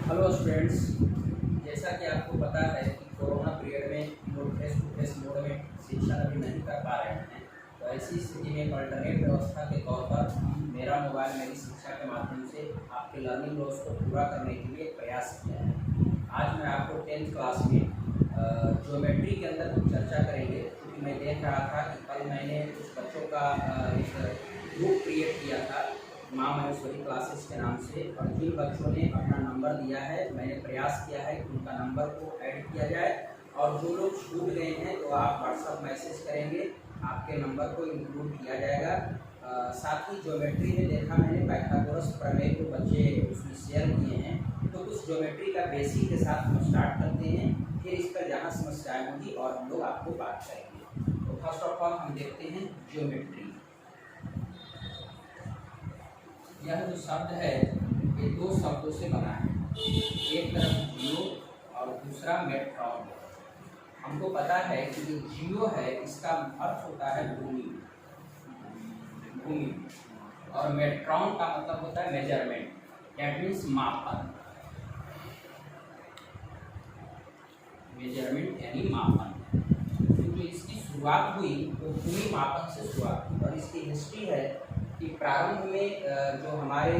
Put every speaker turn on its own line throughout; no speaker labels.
Hello students, जैसा कि आपको पता है कि कोरोना पीरियड में लोग फेस टू फेस मोड में शिक्षा अभी नहीं कर पा रहे हैं। तो ऐसी स्थिति में अल्टरनेट व्यवस्था के तौर पर हम मेरा मोबाइल मेरी शिक्षा के माध्यम से आपके लर्निंग लॉस को पूरा करने के लिए एक प्रयास किया है। आज मैं आपको 10th क्लास में ज्योमेट्री के अंदर कुछ चर्चा करेंगे, क्योंकि मैं देख रहा था कि कल मैंने कुछ बच्चों का एक ग्रुप क्रिएट किया था माँ महेश्वरी क्लासेस के नाम से, और जिन बच्चों ने अपना नंबर दिया है मैंने प्रयास किया है कि उनका नंबर को ऐड किया जाए, और जो लोग छूट गए हैं तो आप व्हाट्सअप मैसेज करेंगे, आपके नंबर को इंक्लूड किया जाएगा। साथ ही ज्योमेट्री में देखा मैंने पाइथागोरस प्रमेय को बच्चे उसमें शेयर किए हैं, तो कुछ ज्योमेट्री का बेसिक के साथ हम स्टार्ट करते हैं, फिर इस पर जहाँ समस्याएँ होंगी और हम लोग आपको बात करेंगे। तो फर्स्ट ऑफ ऑल हम देखते हैं ज्योमेट्री। यह जो शब्द है ये दो शब्दों से बना है, एक तरफ जियो और दूसरा मेट्रॉन। हमको पता है कि जो जियो है इसका अर्थ होता है भूमि, और मेट्रॉन का मतलब होता है मेजरमेंट, दैट मीन्स मापन। मेजरमेंट यानी मापन। क्योंकि इसकी शुरुआत हुई तो भूमि मापन से शुरुआत हुई, और इसकी हिस्ट्री है कि प्रारंभ में जो हमारे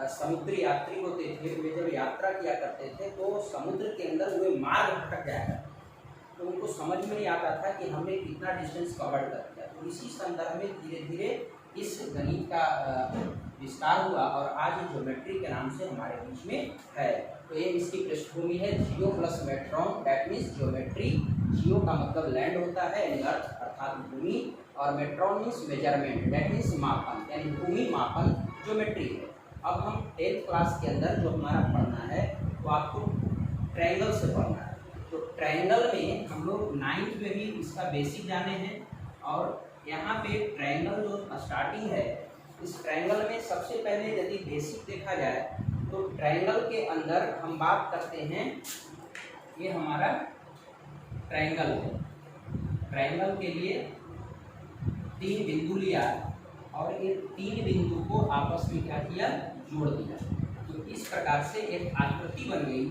समुद्री यात्री होते थे वे जब यात्रा किया करते थे तो समुद्र के अंदर वे मार्ग भटक जाया करते, तो उनको समझ में नहीं आता था कि हमने कितना डिस्टेंस कवर कर दिया। तो इसी संदर्भ में धीरे धीरे इस गणित का विस्तार हुआ और आज ज्योमेट्री के नाम से हमारे बीच में है। तो ये इसकी पृष्ठभूमि है जियो प्लस मेट्रॉन, दैट मीन्स ज्योमेट्री। जियो का मतलब लैंड होता है यानी अर्थ अर्थात भूमि, और मेट्रॉन मीन्स मेजरमेंट, दैट मीन्स मापन यानी भूमि मापन ज्योमेट्री है। अब हम 10th क्लास के अंदर जो हमारा पढ़ना है वो आपको ट्रायंगल से पढ़ना है। तो ट्रायंगल में हम लोग 9th में भी इसका बेसिक जाने हैं, और यहाँ पे ट्रायंगल जो स्टार्टिंग है, इस ट्रायंगल में सबसे पहले यदि बेसिक देखा जाए तो ट्रायंगल के अंदर हम बात करते हैं, ये हमारा ट्रायंगल है। ट्रायंगल के लिए 3 बिंदु लिया और ये 3 बिंदु को आपस में क्या किया, जोड़ दिया। तो इस प्रकार से एक आकृति बन गई,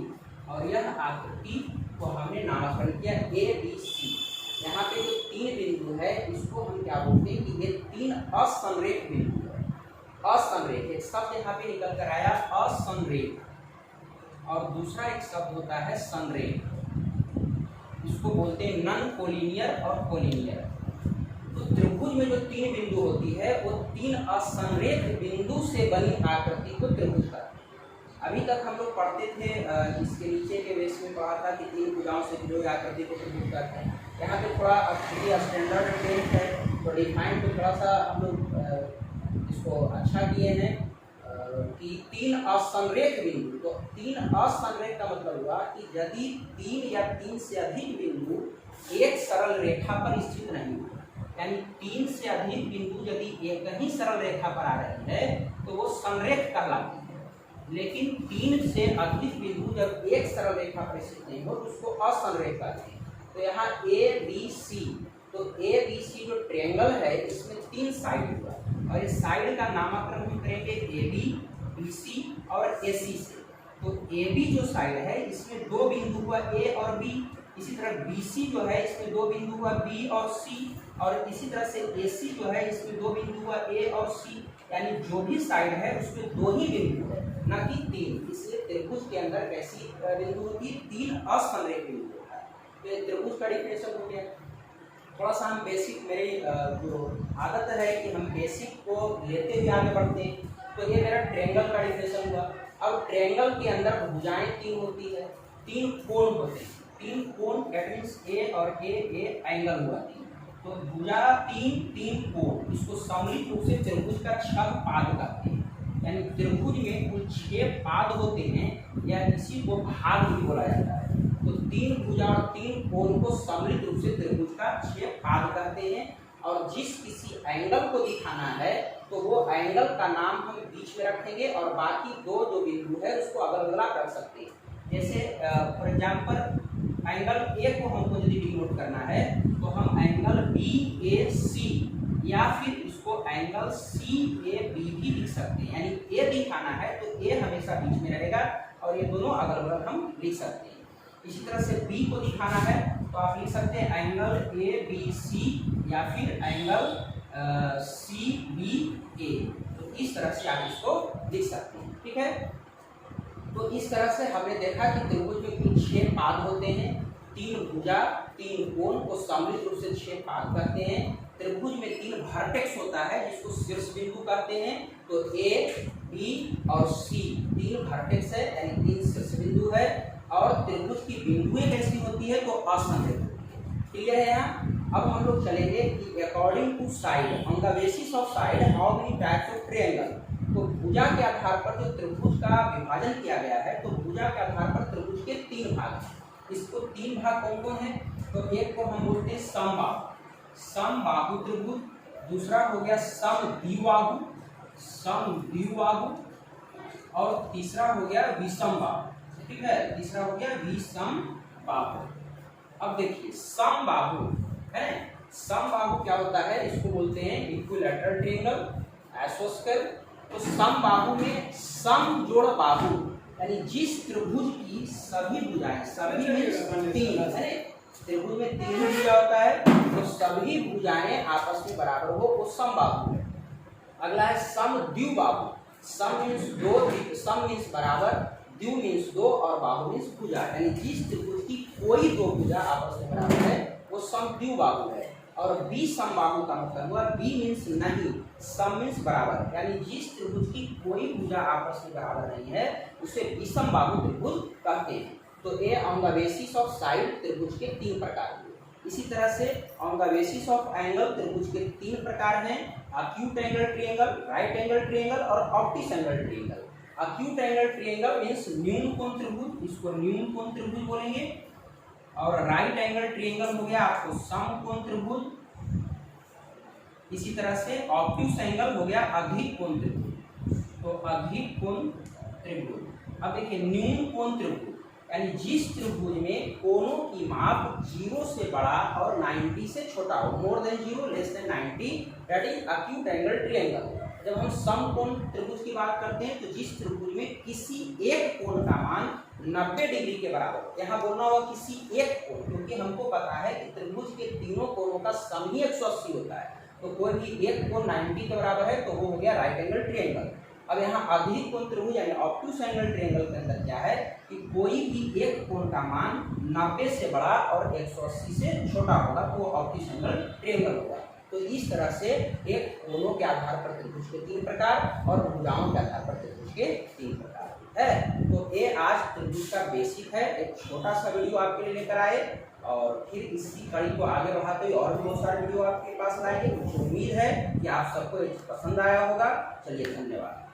और यह आकृति को हमने नामकरण किया ABC। यहाँ पे जो 3 बिंदु है इसको हम क्या बोलते हैं कि ये 3 असंरेख बिंदु है। असंरेख एक शब्द यहाँ पे निकल कर आया, असंरेख, और दूसरा एक शब्द होता है संरेख, इसको बोलते हैं नॉन कोलिनियर और कोलिनियर। तो त्रिभुज में जो 3 बिंदु होती है वो 3 असंरेख बिंदु से बनी आकृति को त्रिभुज कहते हैं। अभी तक हम लोग पढ़ते थे, इसके नीचे के वेश में पढ़ा था कि 3 भुजाओं से जुड़ी आकृति को त्रिभुज कहते हैं। यहाँ पे थोड़ा स्टैंडर्ड टेंथ है तो डिफाइन को थोड़ा सा हम लोग इसको अच्छा किए हैं कि 3 असंरेख बिंदु। तो 3 असंरेख का मतलब हुआ कि यदि 3 या 3 से अधिक बिंदु एक सरल रेखा पर स्थित नहीं हो, यानी 3 से अधिक बिंदु यदि एक ही सरल रेखा पर आ रही है तो वो संरेख कहलाती है। लेकिन 3 से अधिक बिंदु जब एक सरल रेखा पर स्थित नहीं हो तो उसको असंरेख कहते हैं। तो यहाँ ABC, तो ABC जो ट्रायंगल है इसमें 3 साइड हुआ, और इस साइड का नामकरण हम करेंगे AB, BC और AC से। तो AB जो साइड है इसमें 2 बिंदु हुआ A और B, इसी तरह BC जो है इसमें 2 बिंदु हुआ B और C, और इसी तरह से AC जो है इसमें 2 बिंदु हुआ A और C, यानी जो भी साइड है उसमें 2 ही बिंदु है, न कि 3। इसलिए त्रिभुज के अंदर कैसी बिंदु होती है, 3 असंरेख बिंदु होता है। तो ये त्रिभुज का डिफिनेशन हो गया। थोड़ा सा हम बेसिक, मेरी जो आदत है कि हम बेसिक को लेते हुए आगे बढ़ते हैं, तो ये मेरा ट्रायंगल का डिफिनेशन हुआ। अब ट्रायंगल के अंदर भुजाएं 3 होती है, 3 कोण होते हैं, 3 कोण, दैट मीन्स A और A एंगल हुआ 3। तो भुजा 3 कोण, इसको सम्मिलित रूप से त्रिभुज का 6 पाद कहते हैं। यानी त्रिभुज में कुल 6 पाद होते हैं, या इसी को भाग भी बोला जाता है। तो 3 भुजा और 3 कोण को सम्मिलित रूप से त्रिभुज का 6 पाद कहते हैं। और जिस किसी एंगल को दिखाना है तो वो एंगल का नाम हम बीच में रखेंगे, और बाकी 2 जो बिंदु है उसको अगल अगला कर सकते हैं। जैसे फॉर एग्जाम्पल एंगल A को हमको यदि डिनोट करना है तो हम एंगल BAC या फिर इसको एंगल CAB भी लिख सकते हैं। यानी A दिखाना है तो A हमेशा बीच में रहेगा और ये दोनों अगल बगल हम लिख सकते हैं। इसी तरह से बी को दिखाना है तो आप लिख सकते हैं एंगल ए बी सी या फिर एंगल सी बी ए। तो इस तरह से आप इसको लिख सकते हैं, ठीक है। तो इस तरह से हमने देखा कि त्रिभुज में कुल 6 पाद होते हैं, 3 भुजा 3 कोण को सम्मिलित रूप से 6 पाद कहते हैं। त्रिभुज में 3 वर्टेक्स होता है जिसको शीर्ष बिंदु कहते हैं। तो ए बी और सी 3 वर्टेक्स है यानी 3 शीर्ष बिंदु है। और त्रिभुज की बिंदुएं कैसी होती है तो असंरेखित होती है। क्लियर है यहाँ। अब हम लोग चलेंगे कि according to side on the basis of side how many types of triangle. तो भुजा के आधार पर जो त्रिभुज का विभाजन किया गया है तो भुजा के आधार पर त्रिभुज के 3 भाग हैं। इसको 3 भाग कौन कौन है तो एक को हम बोलते हैं समबाहु, समबाहु त्रिभुज। दूसरा हो गया समद्विबाहु, समद्विबाहु। और तीसरा हो गया विषमबाहु, ठीक है। तीसरा हो गया विषमबाहु। अब देखिए समबाहु है, समबाहु क्या होता है इसको बोलते हैं इक्विलैटरल ट्रायंगल, आइसोस्केल। तो समबाहु में सम जोड़ बाहु यानी जिस त्रिभुज की सभी भुजाएं, सभी में 3 है, त्रिभुज में 3 भुजा होता है तो सभी भुजाएं आपस में बराबर हो वो समबाहु है। अगला है समद्विबाहु, सम मीन्स 2, सम मीन्स बराबर, द्वि मीन्स 2 और बाहु मीन्स भुजा, यानी जिस त्रिभुज की कोई 2 भुजा आपस में बराबर है वो समद्विबाहु है। और विषमबाहु का मतलब हुआ बी मीन्स नहीं, सम मीन्स बराबर, यानी जिस त्रिभुज की कोई भुजा आपस में बराबर नहीं है उसे विषमबाहु त्रिभुज कहते हैं। तो ए on the basis of side त्रिभुज के 3 प्रकार हुए। इसी तरह से on the basis of angle त्रिभुज के 3 प्रकार हैं, acute angle triangle, right angle triangle और obtuse angle triangle. Acute angle triangle means न्यून कोण त्रिभुज, इसको न्यून कोण त्रिभुज बोलेंगे। और राइट एंगल ट्रायंगल हो गया आपको समकोण त्रिभुज। इसी तरह से ऑब्टूस एंगल हो गया अधिक कोण त्रिभुज, तो अधिक कोण त्रिभुज। अब देखिए न्यून कोण त्रिभुज यानी जिस त्रिभुज में कोणों की माप 0 से बड़ा और 90 से छोटा हो, more than 0 less than 90, that is acute angle triangle. जब हम समकोण त्रिभुज की बात करते हैं तो जिस त्रिभुज में किसी एक कोण का मान 90 डिग्री के बराबर हो, यहाँ बोलना होगा किसी एक कोण, क्योंकि हमको पता है कि त्रिभुज के तीनों कोणों का सम ही 180 होता है। तो कोई भी एक कोण 90 के बराबर है तो वो हो गया राइट एंगल ट्रायंगल। अब यहाँ अधिक कोण त्रिभुज यानी ऑब्टूस एंगल ट्रायंगल के अंदर क्या है कि कोई भी एक कोण का मान 90 से बड़ा और 180 से छोटा होगा तो वो ऑब्टूस एंगल ट्रायंगल होगा। तो इस तरह से एक कोणों के आधार पर त्रिभुज के 3 प्रकार और भुजाओं के आधार पर त्रिभुज के 3 प्रकार है। तो ये आज त्रिभुज का बेसिक है, एक छोटा सा वीडियो आपके लिए लेकर आए और फिर इसी कड़ी को आगे बढ़ाते हुए और भी बहुत सारे वीडियो आपके पास लाएंगे। मुझे उम्मीद है कि आप सबको पसंद आया होगा। चलिए धन्यवाद।